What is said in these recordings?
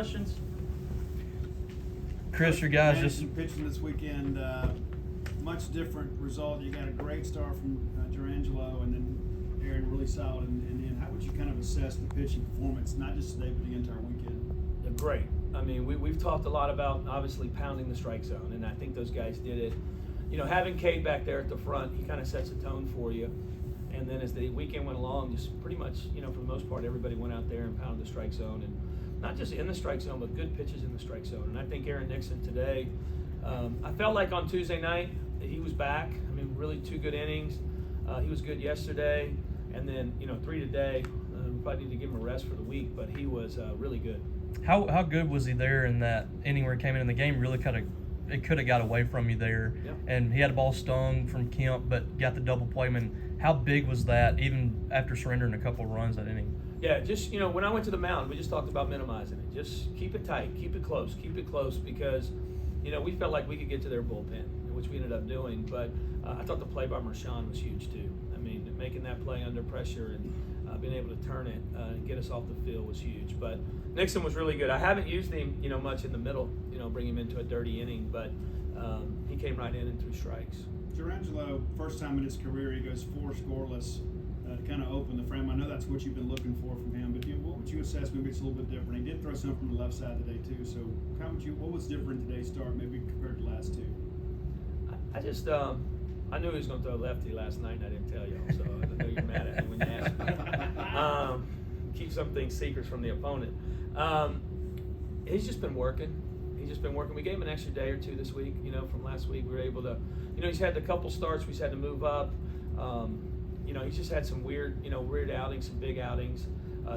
Questions? Chris, your guys Madison pitching this weekend, much different result. You got a great start from Durangelo, and then Aaron really solid. And how would you kind of assess the pitching performance, not just today but the entire weekend? Yeah, great. I mean, we've talked a lot about obviously pounding the strike zone, and I think those guys did it. You know, having Cade back there at the front, he kind of sets a tone for you. And then as the weekend went along, just pretty much, you know, for the most part, everybody went out there and pounded the strike zone, and not just in the strike zone, but good pitches in the strike zone. And I think Aaron Nixon today, I felt like on Tuesday night he was back. I mean, really 2 good innings. He was good yesterday, and then 3 today. We probably need to give him a rest for the week, but he was really good. How good was he there in that inning where he came in the game? Really it could have got away from you there. Yep. And he had a ball stung from Kemp, but got the double play. I mean, how big was that, even after surrendering a couple of runs that inning? Yeah, just, when I went to the mound, we just talked about minimizing it. Just keep it tight, keep it close because, we felt like we could get to their bullpen, which we ended up doing. But I thought the play by Mershon was huge too. I mean, making that play under pressure and being able to turn it and get us off the field was huge. But Nixon was really good. I haven't used him, much in the middle, bring him into a dirty inning, but he came right in and threw strikes. Durangelo, first time in his career, he goes 4 scoreless to kind of open the frame. I know that's what you've been looking for from him, but what would you assess? Maybe it's a little bit different. He did throw some from the left side today too. So what was different today's start, maybe compared to the last 2? I just I knew he was going to throw lefty last night, and I didn't tell you, so I know you're mad at me when you asked me. Keep some things secrets from the opponent. He's just been working. We gave him an extra day or 2 this week. From last week, we were able to. He's had a couple starts. We've had to move up. He's just had some weird outings, some big outings.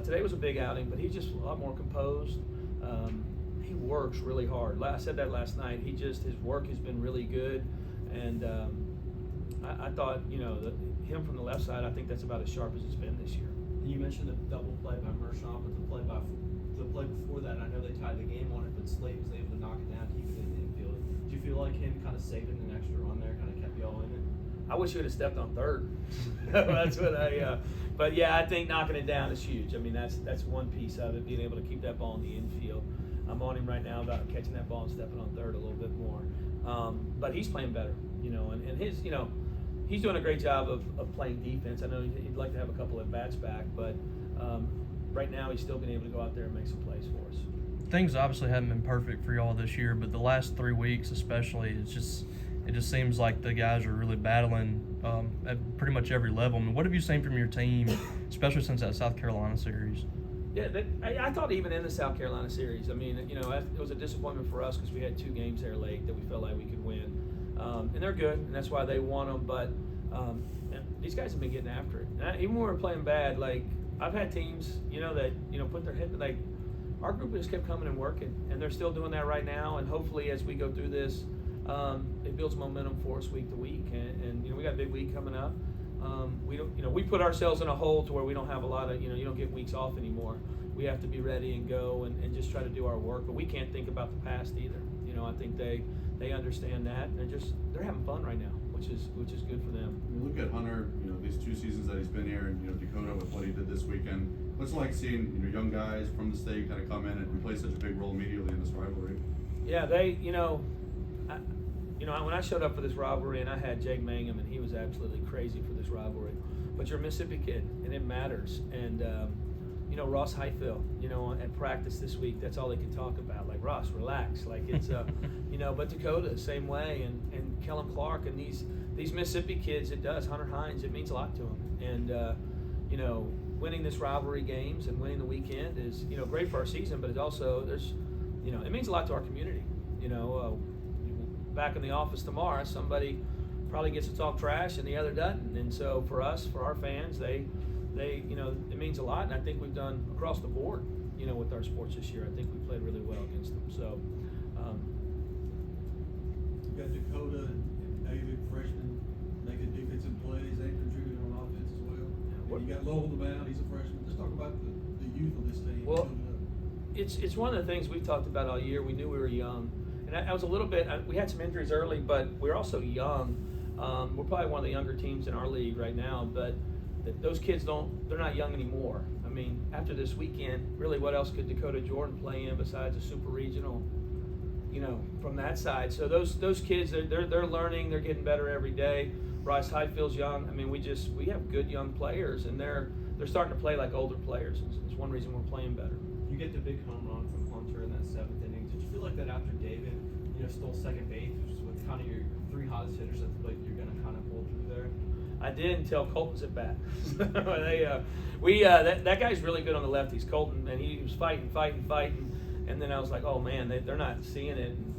Today was a big outing, but he's just a lot more composed. He works really hard. I said that last night. His work has been really good, and I thought, him from the left side, I think that's about as sharp as it's been this year. You mentioned the double play by Mershon, but the play before that, I know they tied the game on it, but Slade was able to knock it down, keep it in the infield. Do you feel like him kind of saving an extra run there, kind of kept y'all in it? I wish he would have stepped on third. That's what but yeah, I think knocking it down is huge. I mean, that's one piece of it, being able to keep that ball in the infield. I'm on him right now about catching that ball and stepping on third a little bit more. But he's playing better, and his, he's doing a great job of playing defense. I know he'd like to have a couple of bats back, but right now he's still been able to go out there and make some plays for us. Things obviously haven't been perfect for y'all this year, but the last 3 weeks especially, it just seems like the guys are really battling at pretty much every level. I mean, what have you seen from your team, especially since that South Carolina series? Yeah, I thought even in the South Carolina series, I mean, it was a disappointment for us because we had 2 games there late that we felt like we could win. And they're good, and that's why they won them. But these guys have been getting after it. And even when we were playing bad, like I've had teams, that put their head, like our group just kept coming and working, and they're still doing that right now. And hopefully, as we go through this, it builds momentum for us week to week. And we got a big week coming up. We don't, we put ourselves in a hole to where we don't have a lot of, you don't get weeks off anymore. We have to be ready and go and just try to do our work. But we can't think about the past either. I think they understand that, and they're having fun right now, which is good for them. You look at Hunter, these 2 seasons that he's been here, and Dakota with what he did this weekend. What's it like seeing young guys from the state kind of come in and play such a big role immediately in this rivalry? Yeah, they when I showed up for this rivalry, and I had Jake Mangum, and he was absolutely crazy for this rivalry. But you're a Mississippi kid, and it matters. And Ross Highfield, at practice this week, that's all they could talk about. Like, Ross, relax. Like, it's but Dakota, same way, and Kellen Clark, and these Mississippi kids, it does. Hunter Hines, it means a lot to them. And winning this rivalry games and winning the weekend is great for our season, but it's also it means a lot to our community. Back in the office tomorrow, somebody probably gets to talk trash and the other doesn't. And so for us, for our fans, they it means a lot. And I think we've done across the board, with our sports this year. I think we played really well against them. So you got Dakota and David, freshman, making defensive plays and contributing on offense as well. And you got Lowell on the mound. He's a freshman. Let's talk about the youth of this team. Well, it's one of the things we've talked about all year. We knew we were young. And I was a little bit, we had some injuries early, but we're also young. We're probably one of the younger teams in our league right now, but those kids they're not young anymore. I mean, after this weekend, really what else could Dakota Jordan play in besides a super regional, from that side? So those kids, they're learning, they're getting better every day. Bryce Highfield's young. I mean, we have good young players, and they're starting to play like older players. It's one reason we're playing better. You get the big home run from Hunter in that 7th inning. Did you feel like that after David, stole second base with kind of your 3 hottest hitters at the plate, you're going to kind of pull through there? I did until Colton's at bat. That guy's really good on the lefties, Colton, and he was fighting, and then I was like, oh man, they're not seeing it. And,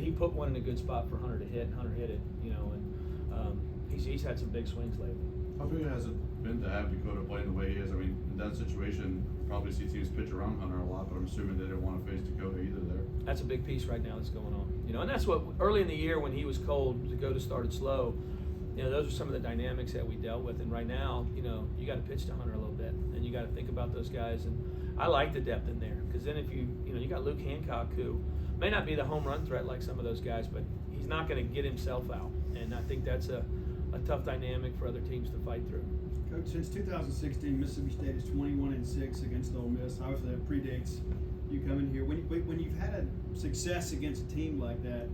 he put one in a good spot for Hunter to hit. And Hunter hit it, and he's had some big swings lately. How big has it been to have Dakota playing the way he is? I mean, in that situation, probably see teams pitch around Hunter a lot, but I'm assuming they didn't want to face Dakota either there. That's a big piece right now that's going on. And that's what early in the year when he was cold, Dakota started slow. Those are some of the dynamics that we dealt with. And right now, you got to pitch to Hunter a little bit, and you got to think about those guys. And I like the depth in there because then if you got Luke Hancock, who may not be the home run threat like some of those guys, but he's not going to get himself out. And I think that's a tough dynamic for other teams to fight through. Coach, since 2016, Mississippi State is 21-6 against Ole Miss. Obviously, that predates you coming here. When you've had a success against a team like that,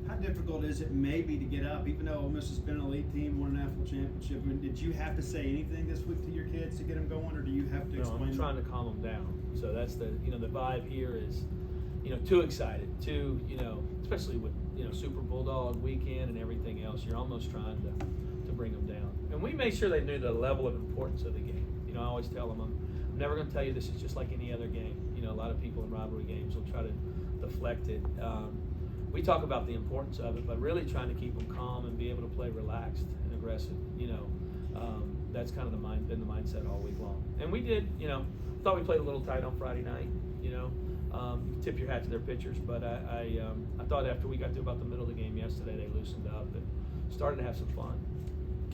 how difficult is it maybe to get up? Even though Ole Miss has been an elite team, won a national championship, I mean, did you have to say anything this week to your kids to get them going, or do you have to explain? I'm trying to calm them down. So that's the vibe here is, too excited, especially with Super Bulldog weekend and everything else. You're almost trying to bring them down. And we made sure they knew the level of importance of the game. I always tell them I'm never going to tell you this is just like any other game. A lot of people in rivalry games will try to deflect it. We talk about the importance of it, but really trying to keep them calm and be able to play relaxed and aggressive. That's kind of been the mindset all week long. And we did, thought we played a little tight on Friday night. Tip your hat to their pitchers, but I thought after we got to about the middle of the game yesterday, they loosened up and started to have some fun.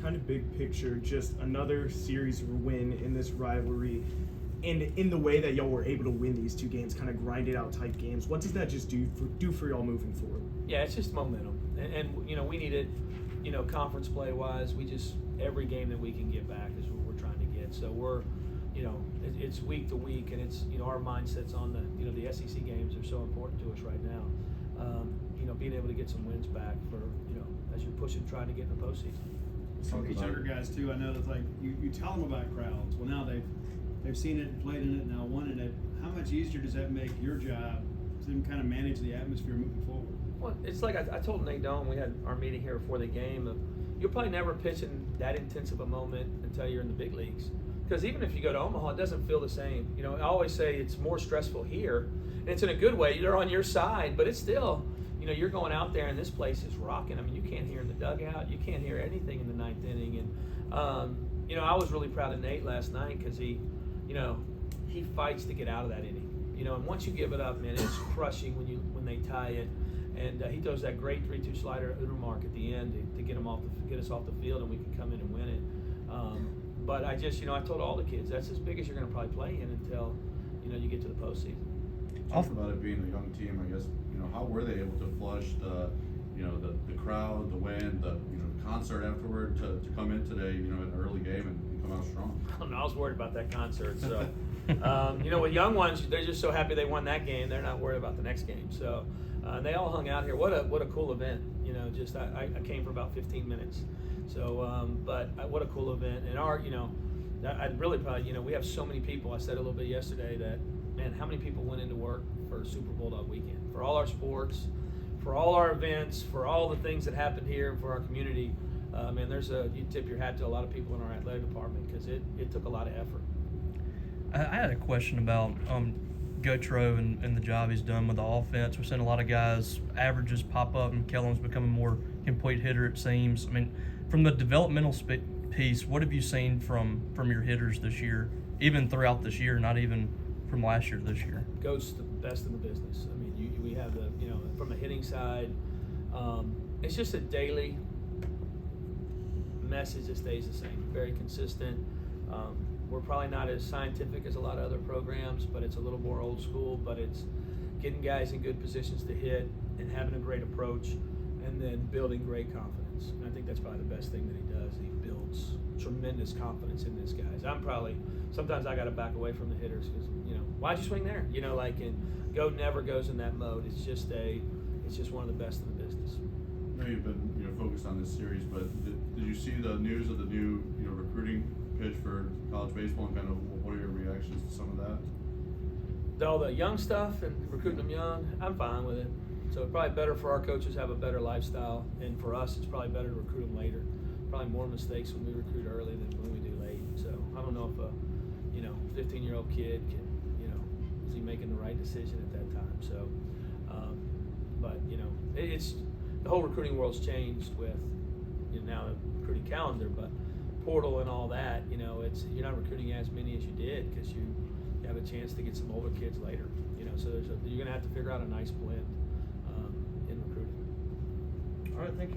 Kind of big picture, just another series win in this rivalry. And in the way that y'all were able to win these 2 games, kind of grinded out type games, what does that just do for y'all moving forward? Yeah, it's just momentum. And we need it, conference play wise. We just, every game that we can get back is what we're trying to get. So we're, it's week to week, and it's, our mindset's on the SEC games are so important to us right now. Being able to get some wins back for, as you're pushing, trying to get in the postseason. Some of these younger guys too, I know that's like you tell them about crowds. Well, now they've seen it and played in it, now won in it. How much easier does that make your job to kind of manage the atmosphere moving forward? Well, it's like I told Nate Doan, we had our meeting here before the game. You'll probably never pitch in that intense of a moment until you're in the big leagues. Because even if you go to Omaha, it doesn't feel the same. I always say it's more stressful here, and it's in a good way. They're on your side, but it's still, you're going out there and this place is rocking. I mean, you can't hear in the dugout. You can't hear anything in the 9th inning. And, I was really proud of Nate last night because he fights to get out of that inning. And once you give it up, man, it's crushing when they tie it. And he throws that great 3-2 slider at Utermark at the end to get us off the field, and we can come in and win it. But I just, I told all the kids that's as big as you're going to probably play in until, you get to the postseason. Talk about it being a young team, I guess. How were they able to flush the crowd, the wind, the concert afterward to come in today, in an early game and come out strong? I was worried about that concert. So, with young ones, they're just so happy they won that game. They're not worried about the next game. So, they all hung out here. What a cool event. I came for about 15 minutes. So, but what a cool event. And I'd really probably, we have so many people. I said a little bit yesterday that, man, how many people went into work for Super Bulldog weekend? For all our sports, for all our events, for all the things that happened here, and for our community. Man, you tip your hat to a lot of people in our athletic department because it took a lot of effort. I had a question about Gotro and the job he's done with the offense. We're seeing a lot of guys, averages pop up, and Kellen's becoming a more complete hitter, it seems. I mean, from the developmental piece, what have you seen from your hitters this year, even throughout this year, not even from last year to this year? Goat's the best in the business. I mean, we have from the hitting side, it's just a daily message that stays the same, very consistent. We're probably not as scientific as a lot of other programs, but it's a little more old school, but it's getting guys in good positions to hit and having a great approach and then building great confidence. And I think that's probably the best thing that he does. He builds tremendous confidence in his guys. Sometimes I got to back away from the hitters because, why'd you swing there? And Go never goes in that mode. It's just one of the best in the business. I know you've been focused on this series, but did you see the news of the new recruiting pitch for college baseball, and kind of what are your reactions to some of that? All the young stuff and recruiting them young, I'm fine with it. So it's probably better for our coaches to have a better lifestyle, and for us, it's probably better to recruit them later. Probably more mistakes when we recruit early than when we do late. So I don't know if a 15-year-old kid can, is he making the right decision at that time? So, but it's the whole recruiting world's changed with now the recruiting calendar, but portal and all that. You're not recruiting as many as you did because you have a chance to get some older kids later. So you're going to have to figure out a nice blend in recruiting. All right, thank you.